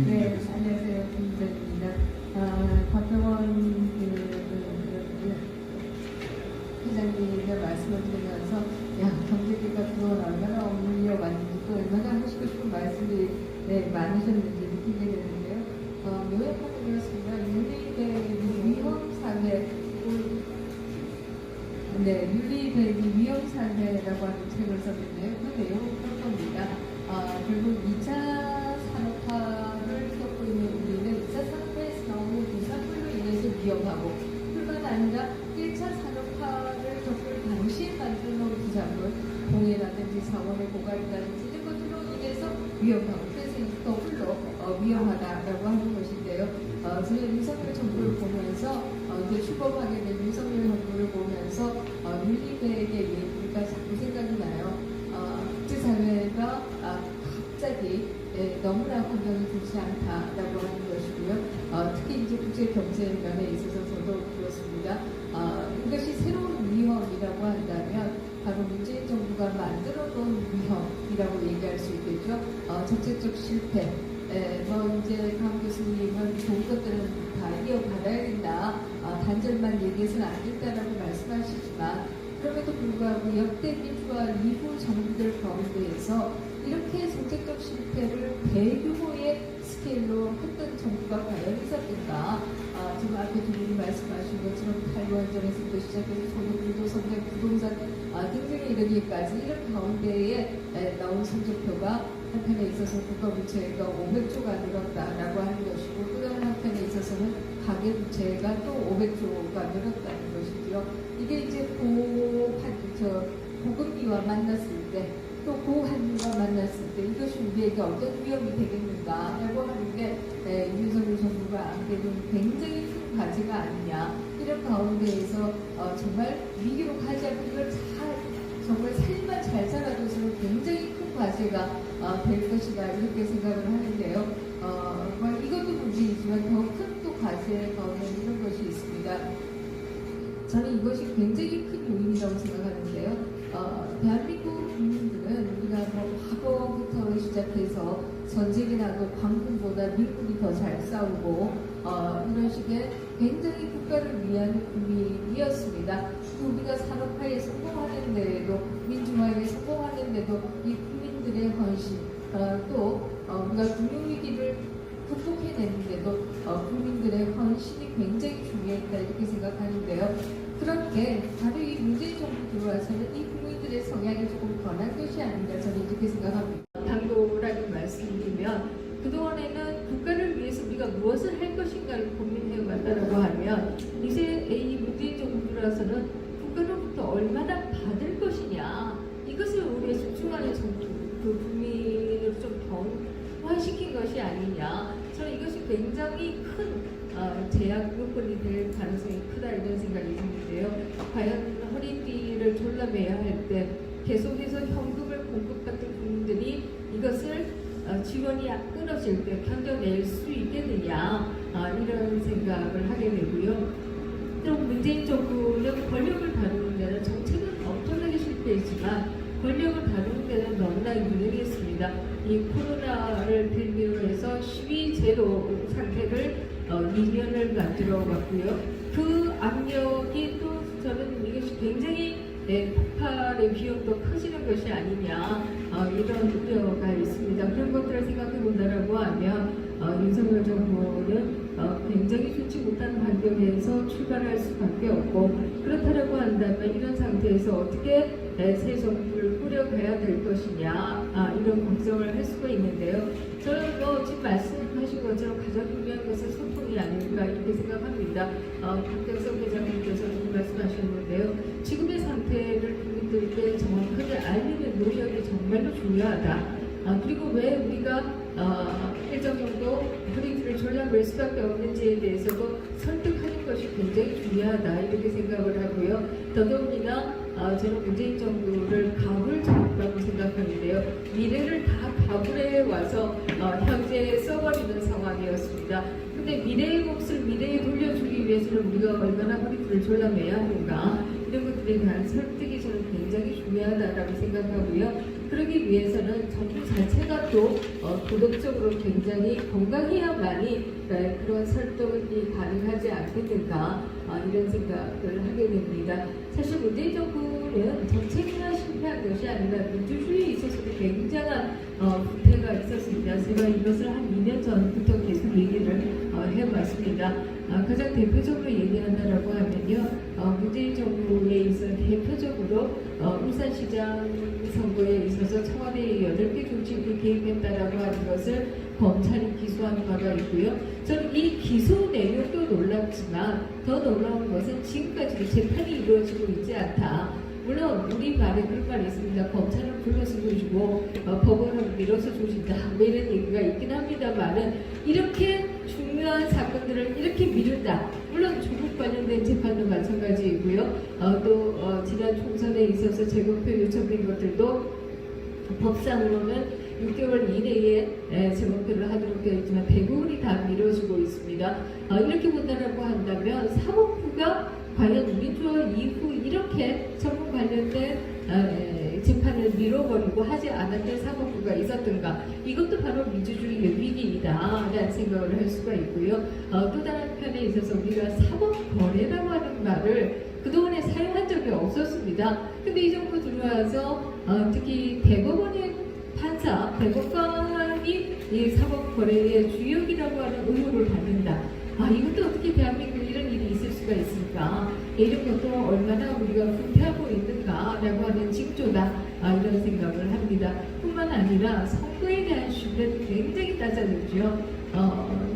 김준희입니다. 안녕하세요. 김준희입니다. 박병원 회장님과 말씀을 드리면서 경제기가 그동안 얼마나 업무려 왔는지 또 얼마나 하시고 싶은 말씀이 많으셨는지 느끼게 되는데요. 요약하게 되었습니다. 윤리대기 위험사회 윤리대기 위험사회라고 하는 책을 썼는데요. 그 내용은 그런 겁니다. 결국 2차 산업화를 겪고 있는 우리는 2차 산업화에서 나오는 부산물로 인해서 위험하고, 뿐만 아니라 1차 산업화를 겪을 당시에 만들어 놓은 부산물, 공해라든지 자원의 고갈이라든지 이런 것들로 인해서 위험하고, 그래서 더불어 위험하다라고 하는 것인데요. 저는 윤석열 정부를 보면서 출범하게 된 윤석열 정부를 보면서 윤리대의 얘기가 자꾸 생각이 나요. 국제사회가 갑자기 너무나 환경이 좋지 않다라고 하는 것이고요. 특히 이제 국제 경제 면에 있어서도 그렇습니다. 이것이 새로운 위험이라고 한다면 바로 문재인 정부가 만들어 놓은 위험이라고 얘기할 수 있겠죠. 정책적 실패. 이제 강 교수님은 좋은 것들은 다 이어받아야 된다. 단절만 얘기해서는 안 된다라고 말씀하시지만, 그럼에도 불구하고 역대 민주화 이후 정부들 가운데에서 이렇게 정책적 실패를 대규모의 스케일로 했던 정부가 과연 있었던가? 지금 앞에 두 분이 말씀하신 것처럼 탈원전에서부터 시작해서 소득주도 성장, 부동산 등등에 이르기까지 이런 가운데에 나온 성적표가 한편에 있어서 국가부채가 500조가 늘었다라고 하는 것이고, 또 다른 한편에 있어서는 가계부채가 또 500조가 늘었다는 것이죠. 이게 이제 고금리와 만났을 때, 또 고한리와 만났을 때 이것이 우리에게 어떤 위험이 되겠는가라고 하는 게 윤석열 정부가 안게 된 굉장히 큰 과제가 아니냐. 이런 가운데에서 정말 위기로 가지 않고 이걸 정말 삶만 잘 살아줘서는 굉장히 큰 과제가 될 것이다, 이렇게 생각을 하는데요. 이것도 문제이지만 더 큰 또 과제 가운데 이런 것이 있습니다. 저는 이것이 굉장히 큰 요인이라고 생각하는데요. 대한민국 국민들은 우리가 과거부터 시작해서 전쟁이 나도 광군보다 미국이 더 잘 싸우고 이런 식의 굉장히 국가를 위한 국민이었습니다. 우리가 산업화에 성공하는 데에도, 민주화에 성공하는 데도 이 국민들의 헌신, 또 우리가 금융위기를 극복해내는데도 국민들의 헌신이 굉장히 중요했다, 이렇게 생각하는데요. 그런데 바로 이 문재인 정부 들어와서는 이 국민들의 성향이 조금 변한 것이 아닌가, 저는 이렇게 생각합니다. 당도라고 말씀드리면, 그동안에는 국가를 위해서 우리가 무엇을 할 것인가를 고민해 왔다라고 하면, 이제 이 문재인 정부 들어와서는 국가로부터 얼마나 받을 것이냐, 이것을 우리의 집중하는 정부, 국민을 좀 변화시킨 것이 아니냐. 저는 이것이 굉장히 큰 제약 요건이 될 가능성이 크다, 이런 생각이 드는데요. 과연 허리띠를 졸라매야 할 때 계속해서 현금을 공급받던 국민들이 이것을 지원이 끊어질 때 견뎌낼 수 있겠느냐, 이런 생각을 하게 되고요. 또 문재인 정부는 권력을 다루는 데는, 정책은 엄청나게 실패했지만 권력을 다루는 데는 너무나 유능했습니다. 이 코로나를 빌미로 해서 시위 제로 상태를 2년을 만들어 왔고요. 그 압력이 또 저는 이것이 굉장히 폭발의 비용도 커지는 것이 아니냐, 이런 우려가 있습니다. 그런 것들을 생각해 본다라고 하면 윤석열 정부는 굉장히 좋지 못한 환경에서 출발할 수밖에 없고, 그렇다라고 한다면 이런 상태에서 어떻게 새 정부를 꾸려가야 될 것이냐, 이런 걱정을 할 수가 있는데요. 저는 지금 말씀하신 것처럼 가장 중요한 것은 소통이 아닐까, 이렇게 생각합니다. 박경석 회장님께서 지금 말씀하셨는데요. 지금의 상태를 국민들께 정확하게 알리는 노력이 정말로 중요하다. 그리고 왜 우리가 일정 정도 브리프를 졸라맬 수밖에 없는지에 대해서도 설득하는 것이 굉장히 중요하다, 이렇게 생각을 하고요. 더더욱이나 저는 문재인 정부를 가불 정부라고 생각하는데요. 미래를 다 가불해 와서 현재 써버리는 상황이었습니다. 근데 미래의 몫을 미래에 돌려주기 위해서는 우리가 얼마나 브리프를 졸라매야 하는가, 이런 것들에 대한 설득이 저는 굉장히 중요하다고 생각하고요. 그러기 위해서는 정부 자체가 또 도덕적으로 굉장히 건강해야만이 그런 설득이 가능하지 않겠는가 이런 생각을 하게 됩니다. 사실 문재인 정부는 정책이나 실패한 것이 아니라 민주주의에 있어서도 굉장한 부패가 있었습니다. 제가 이것을 한 2년 전부터 계속 얘기를 해왔습니다. 가장 대표적으로 얘기한다라고 하면요, 문재인 정부에 있어 대표적으로 울산시장 선거에 있어서 청와대의 8개 조직이 개입했다라고 하는 것을 검찰이 기소한 바가 있고요. 저는 이 기소 내용도 놀랍지만 더 놀라운 것은 지금까지도 재판이 이루어지고 있지 않다. 물론 우리 말에 그런 말이 있습니다. 검찰은 불러서 조지고 법원은 밀어서 조진다. 뭐 이런 얘기가 있긴 합니다만은 이렇게 중요한 사건들을 이렇게 미룬다. 물론 조국 관련된 재판도 마찬가지이고요. 또 지난 총선에 있어서 재검표 요청된 것들도 법상으로는 6개월 이내에 재검표를 하도록 되어 있지만 대부분이 다 미뤄지고 있습니다. 이렇게 본다라고 한다면 사법부가 과연 민주화 이후 이렇게 전문 관련된 재판을 밀어버리고 하지 않았던 사법부가 있었던가, 이것도 바로 민주주의의 위기이다라는 생각을 할 수가 있고요. 또 다른 편에 있어서 우리가 사법거래라고 하는 말을 그동안에 사용한 적이 없었습니다. 근데 이 정부 들어와서 특히 대법원의 판사, 대법관이 이 사법거래의 주역이라고 하는 의무를 받는다. 이것도 어떻게 대한민국에 이런 일이 있을 수가 있습니까? 이런 것도 얼마나 우리가 불패하고 있는가라고 하는 징조다. 이런 생각을 합니다. 뿐만 아니라 선거에 대한 신뢰도 굉장히 낮아졌죠.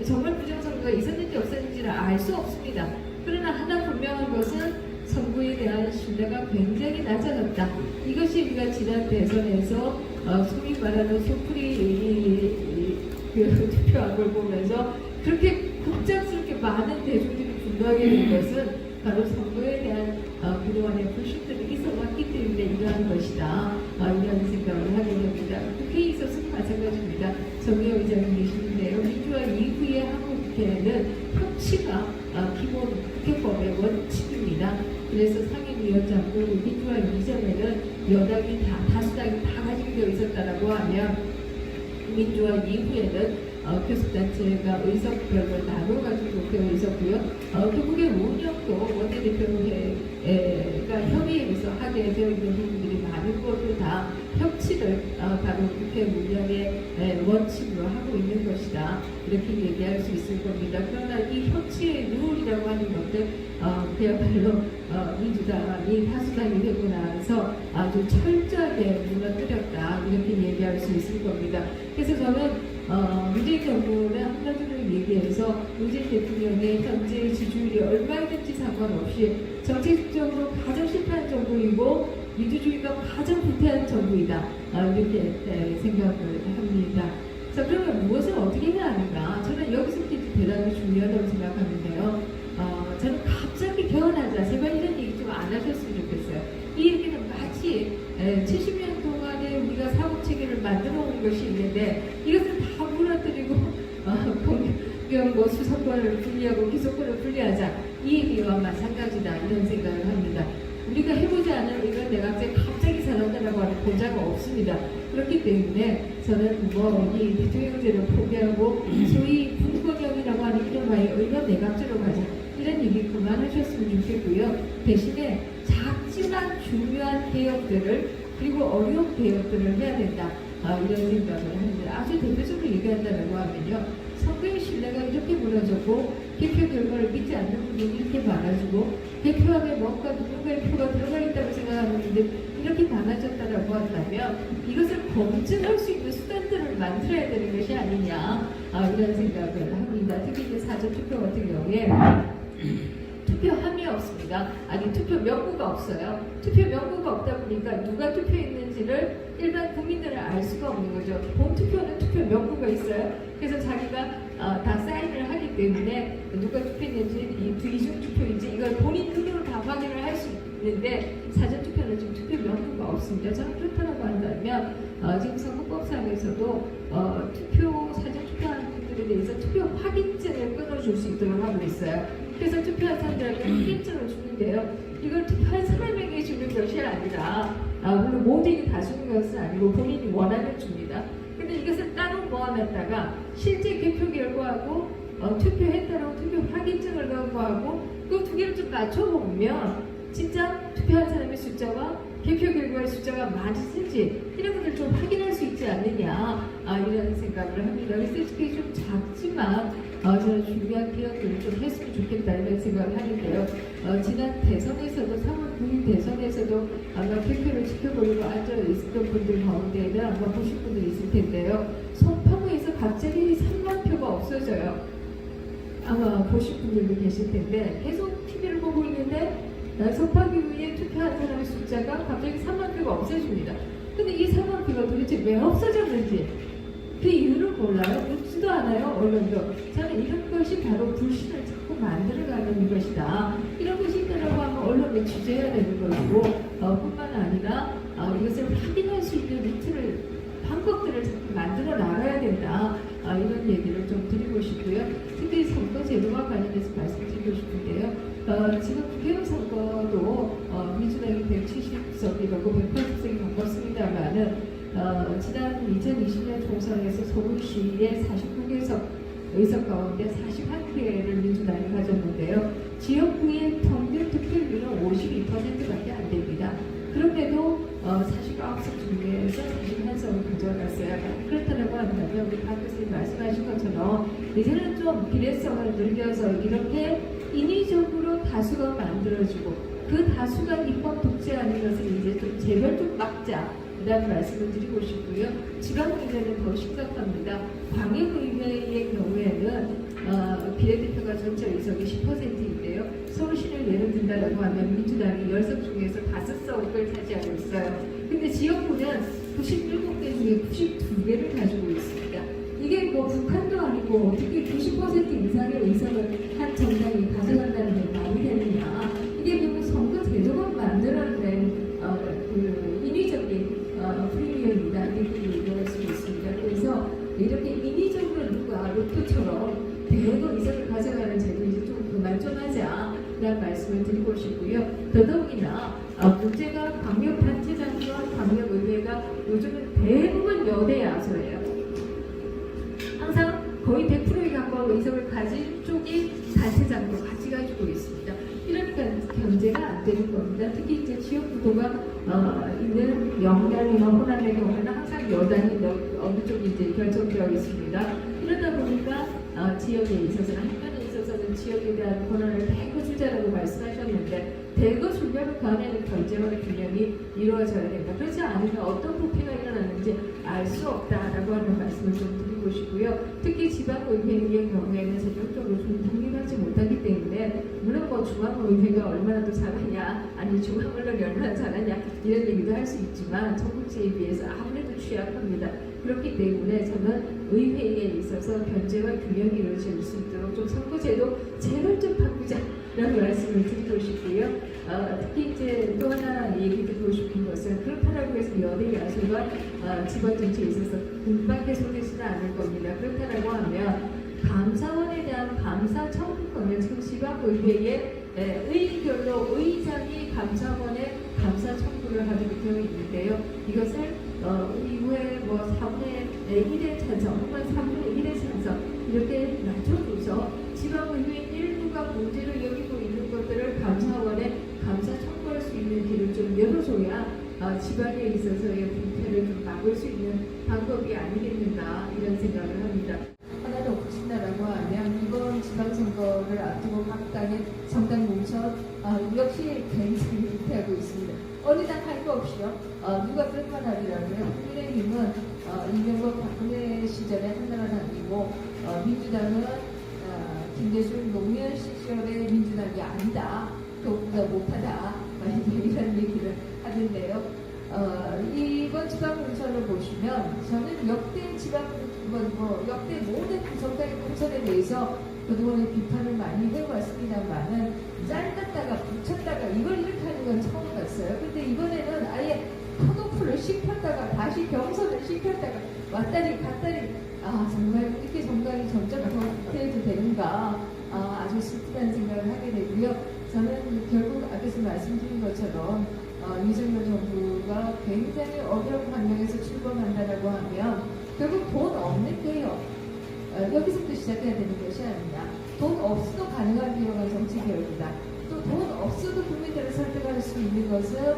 정말 부정선거가 있었는지 없었는지를 알 수 없습니다. 그러나 하나 분명한 것은 선거에 대한 신뢰가 굉장히 낮아졌다. 이것이 우리가 지난 대선에서 소위 말하는 소풀이 투표한 걸 보면서 그렇게 급작스럽게 많은 대중들이 분노하게 된 것은 바로 선거에 대한 그동안의 불신들이 있어왔기 때문에 이러한 것이다. 이런 생각을 하게 됩니다. 국회에 있어서도 마찬가지입니다. 정의호 의장이 계시는데요. 민주화 이후의 한국 국회는 협치가 기본 국회법의 원칙입니다. 그래서 상임위원장도 민주화 이전에는 여당이 다수당이 다 가지게 되어 있었다라고 하면 민주화 이후에는 교섭단체가 의석별로 나눠가지고 되어 있었고요. 결국에 운영도 원내대표회가 협의해서 하게 되어 있는 부분들이 많은 것도 다 협치를 바로 국회 운영의 원칙으로 하고 있는 것이다. 이렇게 얘기할 수 있을 겁니다. 그러나 이 협치의 룰이라고 하는 것들 그야말로 민주당이 다수당이 되고 나서 아주 철저하게 무너뜨렸다. 이렇게 얘기할 수 있을 겁니다. 그래서 저는 문재인 정부는 한마디로 얘기해서 문재인 대통령의 현재 지지율이 얼마든지 상관없이 정책적으로 가장 실패한 정부이고 민주주의가 가장 불패한 정부이다. 이렇게 생각을 합니다. 자, 그러면 무엇을 어떻게 해야 하는가? 저는 여기서부터 대단히 중요하다고 생각하는데요. 저는 갑자기 태어나자 제발 이런 얘기 좀 안 하셨으면 좋겠어요. 이 얘기는 마치 70년 동안에 우리가 사고체계를 만들어 온 것이 있는데 이것을 다 무너뜨리고 공경 수사권을 분리하고 기소권을 분리하자, 이 얘기와 마찬가지다. 이런 생각을 합니다. 우리가 해보지 않은 이런 내각제 갑자기 살아나라고 하는 보장은 없습니다. 그렇기 때문에 저는 이 대통령제를 포기하고 소위 분권형이라고 하는 이른바의 의원 내각제로 가자, 이런 얘기 그만하셨으면 좋겠고요. 대신에 작지만 중요한 개혁들을, 그리고 어려운 개혁들을 해야 된다. 이런 생각을 합니다. 아주 대표적으로 얘기한다고 하면요, 선거의 신뢰가 이렇게 무너졌고 개표 결과를 믿지 않는 분들이 이렇게 많아지고 개표 안에 뭔가 누군가의 표가 들어가 있다고 생각하는 분들이 이렇게 많아졌다라고 한다면 이것을 검증할 수 있는 수단들을 만들어야 되는 것이 아니냐, 이런 생각을 합니다. 특히 이제 사전투표 같은 경우에 투표함이 없습니다. 아니, 투표 명부가 없어요. 투표 명부가 없다 보니까 누가 투표했는지를 일반 국민들은 알 수가 없는 거죠. 본투표는 투표 명부가 있어요. 그래서 자기가 다 사인을 하기 때문에 누가 투표했는지, 이중 투표인지 이걸 본인 눈으로 다 확인을 할 수 있는데 사전 투표는 지금 투표 명부가 없습니다. 저는 그렇다고 한다면 지금 선거법상에서도 투표 사전 투표하는 분들에 대해서 투표 확인증을 끊어줄 수 있도록 하고 있어요. 그래서 투표한 사람들에게 확인증을 주는데요. 이걸 투표한 사람에게 지금 것이 아니라 물론 모두에게 다 주는 것은 아니고 본인이 원하면 줍니다. 근데 이것을 따로 모아놨다가 실제 개표 결과하고 투표했다라고 투표 확인증을 갖고하고 그 두 개를 좀 맞춰보면 진짜 투표한 사람의 숫자와 개표 결과의 숫자가 맞을지 이런 것들 좀 확인할 수 있지 않느냐 이런 생각을 합니다. 그래서 특히 좀 작지만 저는 중요한 기억들을 좀 했으면 좋겠다 이런 생각을 하는데요. 지난 대선에서도 3월 9일 대선에서도 아마 개표를 지켜보려고 앉아 있었던 분들 가운데에는 아마 보실 분들 있을 텐데요. 송파구에서 갑자기 3만 표가 없어져요. 아마 보실 분들도 계실 텐데 계속 TV를 보고 있는데 송파구에 투표한 사람의 숫자가 갑자기 3만 표가 없어집니다. 근데 이 3만 표가 도대체 왜 없어졌는지 그 이유를 몰라요. 묻지도 않아요. 언론도. 저는 이런 것이 바로 불신을 자꾸 만들어가는 것이다. 이런 것이 있다라고 하면 언론에 취재해야 되는 것이고 뿐만 아니라 이것을 확인할 수 있는 루트를 방법들을 자꾸 만들어 나가야 된다. 이런 얘기를 좀 드리고 싶고요. 특히 선거제도와 관련해서 말씀드리고 싶은데요. 지금 국회의원 선거도 민주당이 170석이라고 180석이 넘었습니다만은 지난 2020년 총선에서 서울시의 49개석 의석 가운데 41개를 민주당이 가졌는데요. 지역구의 평균 득표율은 52%밖에 안 됩니다. 그런데도 49석 중에서 41석을 가져갔어요. 그렇다고 한다면 우리 박 교수님 말씀하신 것처럼 이제는 좀 비례성을 늘려서 이렇게 인위적으로 다수가 만들어지고 그 다수가 입법 독재하는 것을 이제 좀 제발 좀 막자 이라는 말씀을 드리고 싶고요. 지방의회는 더 심각합니다. 광역의회의 경우에는 비례대표가 전체 의석이 10%인데요. 서울시를 예를 든다고 하면 민주당이 10석 중에서 5석을 차지하고 있어요. 근데 지역구는 97개 중에 92개를 가지고 있습니다. 이게 뭐 북한도 아니고 어떻게 90% 이상의 의석을 한 정당이 가져간다는 게 말이 되느냐. 이게 결국 선거 제도가 만들어낸 인위적인 프리미엄이다 이렇게 얘기할 수 있습니다. 그래서 이렇게 인위적으로 누가 로또처럼 대거 의석을 가져가는 제도 이제 좀 그만 좀 하자라는 말씀을 드리고 싶고요. 더더욱이나 문제가 광역단체장과 광역의회가 요즘은 대부분 여대 야소예요. 항상 거의 100%에 가까운 의석을 가진 쪽이 단체장도 같이 가지고 있습니다. 이러니까 견제가 안 되는 겁니다. 특히 이제 지역 구도가 있는 영남이나 호남의 경우는 항상 여당이 어느 쪽이 이제 결정되어 있습니다. 이러다 보니까 지역에 있어서는 한편에 있어서는 지역에 대한 권한을 대거 주자라고 말씀하셨는데 대거 주려면 그 안에는 견제와 균형이 이루어져야 된다. 그렇지 않으면 어떤 부패가 일어나는지 알 수 없다라고 하는 말씀을 좀 드리고 싶고요. 특히 지방의회의 경우에는 재정적으로 좀 독립하지 못하기 때문에 물론 뭐 중앙의회가 얼마나 더 잘하냐 아니 중앙언론이 얼마나 잘하냐 이런 얘기도 할 수 있지만 전국제에 비해서 아무래도 취약합니다. 그렇기 때문에 저는 의회에 있어서 견제와 균형이 이루어질 수 있도록 좀 선거제도 제발 좀 바꾸자라는 말씀을 드리고 싶고요. 특히 이제 또 하나 얘기 드리고 싶은 것은 그렇다라고 해서 여대 야수가 지방 정치에 있어서 금방 개선되지는 않을 겁니다. 그렇다라고 하면 감사원에 대한 감사 청구권을 지금 지방의회에 의결로 의장이 감사원에 감사 청구를 하도록 되어 있는데요. 이것을 이후에 뭐 3분의 1의 찬성 혹은 3분의 1의 찬성 이렇게 낮춰줘서 지방의회 일부가 문제를 여기고 있는 것들을 감사원에 감사 청구할 수 있는 길을 좀 열어줘야 지방에 있어서의 불패를 좀 막을 수 있는 방법이 아니겠는가 이런 생각을 합니다. 하나 더 붙인다라고 하면 이번 지방선거를 앞두고 각 당의 정당 공천 역시 굉장히 위태하고 있습니다. 어느 당 할 거 없이요. 누가 그런 말 하더라고요. 국민의힘은 이명박 박근혜 시절에 한나라당이고 민주당은 김대중 노무현 시절의 민주당이 아니다. 그보다 못하다. 이런 얘기를 하는데요. 이번 지방공천을 보시면 저는 역대 역대 모든 정당의 공천에 대해서 그동안에 비판을 많이 해왔습니다만은 짧았다가 붙였다가 이걸 이렇게 하는 건 처음 봤어요. 근데 이번에는 아예 컷오프를 시켰다가 다시 경선을 시켰다가 왔다리 갔다리 정말 이렇게 정당이 점점 더 위태해도 되는가 아주 슬프다는 생각을 하게 되고요. 저는 결국 앞에서 말씀드린 것처럼 윤석열 정부가 굉장히 어려운 환경에서 출범한다라고 하면 결국 돈 없는 개혁, 여기서부터 시작해야 되는 것이 아니냐. 돈 없어도 가능한 개혁은 정치개혁이다. 또 돈 없어도 국민들을 설득할 수 있는 것은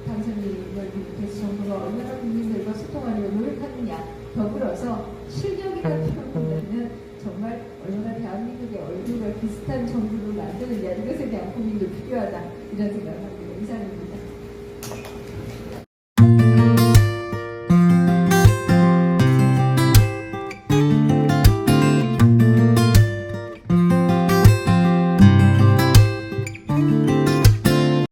당선인을 비롯해서 정부가 얼마나 국민들과 소통하려고 노력하느냐. 더불어서 실력이라는 표현보다는 정말 얼마나 대한민국의 얼굴과 비슷한 정부를 만드느냐. 이것에 대한 고민도 필요하다. 이런 생각을 합니다. 이상입니다.